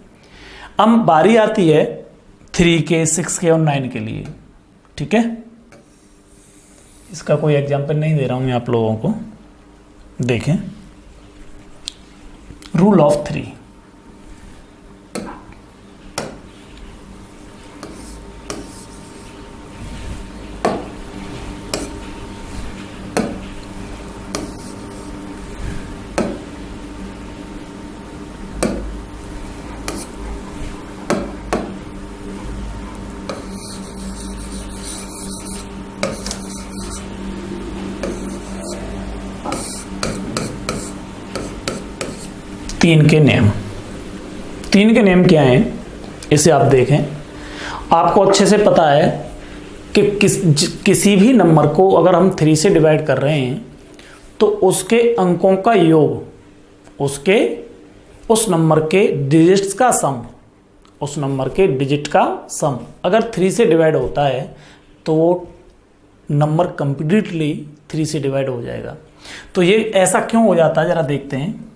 अब बारी आती है 3 के, 6 के और 9 के लिए। ठीक है, इसका कोई एग्जाम्पल नहीं दे रहा हूं मैं आप लोगों को। देखें, रूल ऑफ 3। तीन के नेम क्या हैं इसे आप देखें। आपको अच्छे से पता है कि किसी भी नंबर को अगर हम 3 से डिवाइड कर रहे हैं तो उसके अंकों का योग, उसके उस नंबर के डिजिट्स का सम, उस नंबर के डिजिट का सम अगर 3 से डिवाइड होता है तो वो नंबर कंप्लीटली 3 से डिवाइड हो जाएगा। तो ये ऐसा क्यों हो जाता है जरा देखते हैं।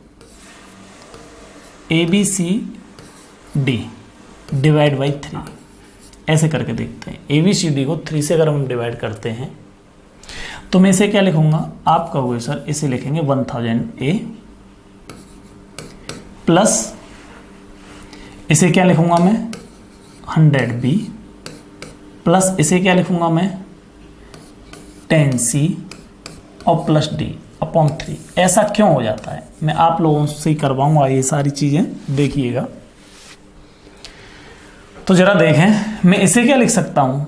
ABCD डिवाइड बाई 3 ऐसे करके देखते हैं। ABCD को 3 से अगर हम डिवाइड करते हैं तो मैं इसे क्या लिखूंगा, आप कहोगे सर इसे लिखेंगे 1000A प्लस इसे क्या लिखूंगा मैं 100B प्लस इसे क्या लिखूंगा मैं 10C और प्लस D अपॉन 3। ऐसा क्यों हो जाता है मैं आप लोगों से ही करवाऊंगा ये सारी चीजें, देखिएगा। तो जरा देखें, मैं इसे क्या लिख सकता हूं,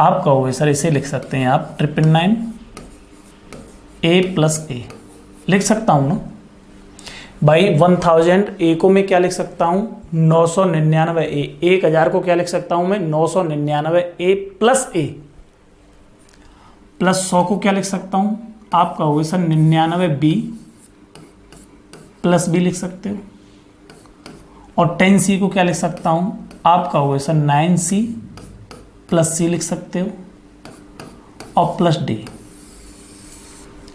आप कहोगे सर इसे लिख सकते हैं आप 999A प्लस A लिख सकता हूं ना भाई। 1000A को मैं क्या लिख सकता हूं 999A, 1000 को क्या लिख सकता हूं मैं 999A प्लस A प्लस 100 को क्या लिख सकता हूं, आप कहोगे सर 99B प्लस B लिख सकते हो। और 10C को क्या लिख सकता हूं, आप कहोगे सर 9C प्लस C लिख सकते हो और प्लस D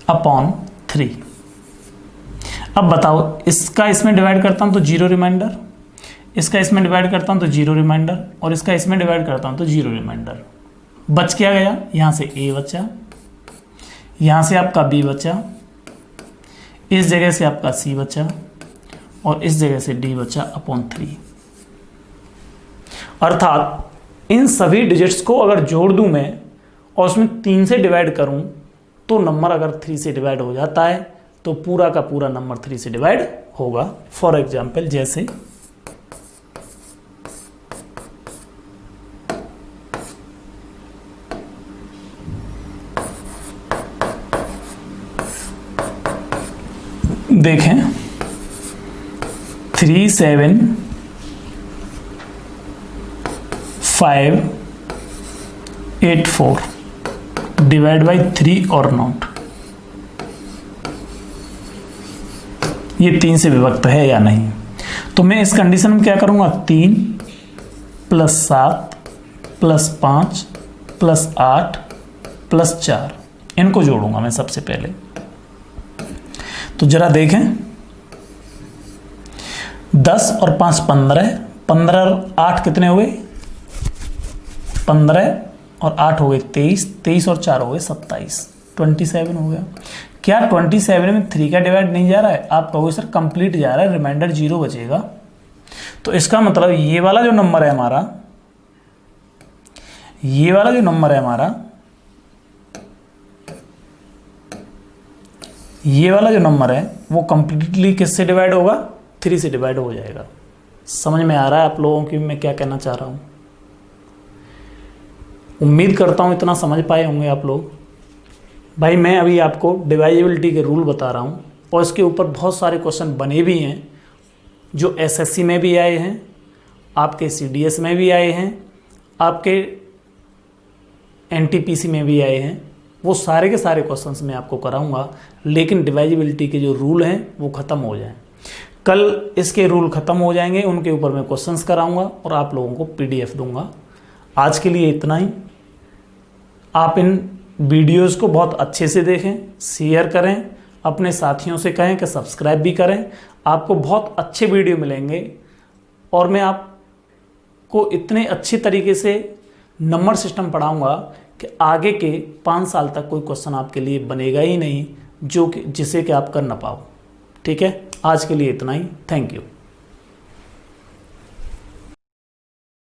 अपॉन 3। अब बताओ, इसका इसमें डिवाइड करता हूं तो 0 रिमाइंडर, इसका इसमें डिवाइड करता हूं तो 0 रिमाइंडर और इसका इसमें डिवाइड करता हूं तो 0 रिमाइंडर। बच क्या गया, यहां से A बचा, यहां से आपका B बचा, इस जगह से आपका C बचा और इस जगह से D बचा अपॉन 3। अर्थात इन सभी डिजिट्स को अगर जोड़ दूं मैं और उसमें 3 से डिवाइड करूं तो नंबर अगर 3 से डिवाइड हो जाता है तो पूरा का पूरा नंबर 3 से डिवाइड होगा। फॉर एग्जाम्पल जैसे देखें 37584 डिवाइड बाई 3 और नॉट, ये 3 से विभक्त है या नहीं। तो मैं इस कंडीशन में क्या करूंगा, 3 प्लस 7 प्लस 5 प्लस 8 प्लस 4 इनको जोड़ूंगा मैं सबसे पहले। तो जरा देखें 10 और 5 15, 15 और 8 कितने हुए 15 और 8 हो गए 23, 23 और 4 हो गए 27, 27 हो गया। क्या 27 में 3 का डिवाइड नहीं जा रहा है? आप कहोगे सर कंप्लीट जा रहा है, रिमाइंडर 0 बचेगा। तो इसका मतलब ये वाला जो नंबर है हमारा, ये वाला जो नंबर है हमारा, ये वाला जो नंबर है वो कंप्लीटली किससे डिवाइड होगा? 3 से डिवाइड हो जाएगा। समझ में आ रहा है आप लोगों की मैं क्या कहना चाह रहा हूं? उम्मीद करता हूं इतना समझ पाए होंगे आप लोग। भाई मैं अभी आपको डिवाइजिबिलिटी के रूल बता रहा हूँ और इसके ऊपर बहुत सारे क्वेश्चन बने भी हैं, जो एसएससी में भी आए हैं, आपके सीडीएस में भी आए हैं, आपके एनटीपीसी में भी आए हैं। वो सारे के सारे क्वेश्चंस मैं आपको कराऊंगा, लेकिन डिवाइजिबिलिटी के जो रूल हैं वो ख़त्म हो जाएं। कल इसके रूल ख़त्म हो जाएंगे, उनके ऊपर मैं क्वेश्चंस कराऊंगा और आप लोगों को पीडीएफ दूंगा। आज के लिए इतना ही। आप इन वीडियोस को बहुत अच्छे से देखें, शेयर करें, अपने साथियों से कहें कि सब्सक्राइब भी करें। आपको बहुत अच्छे वीडियो मिलेंगे और मैं आपको इतने अच्छे तरीके से नंबर सिस्टम पढ़ाऊंगा कि आगे के 5 साल तक कोई क्वेश्चन आपके लिए बनेगा ही नहीं जिसे कि आप कर ना पाओ। ठीक है, आज के लिए इतना ही। Thank you.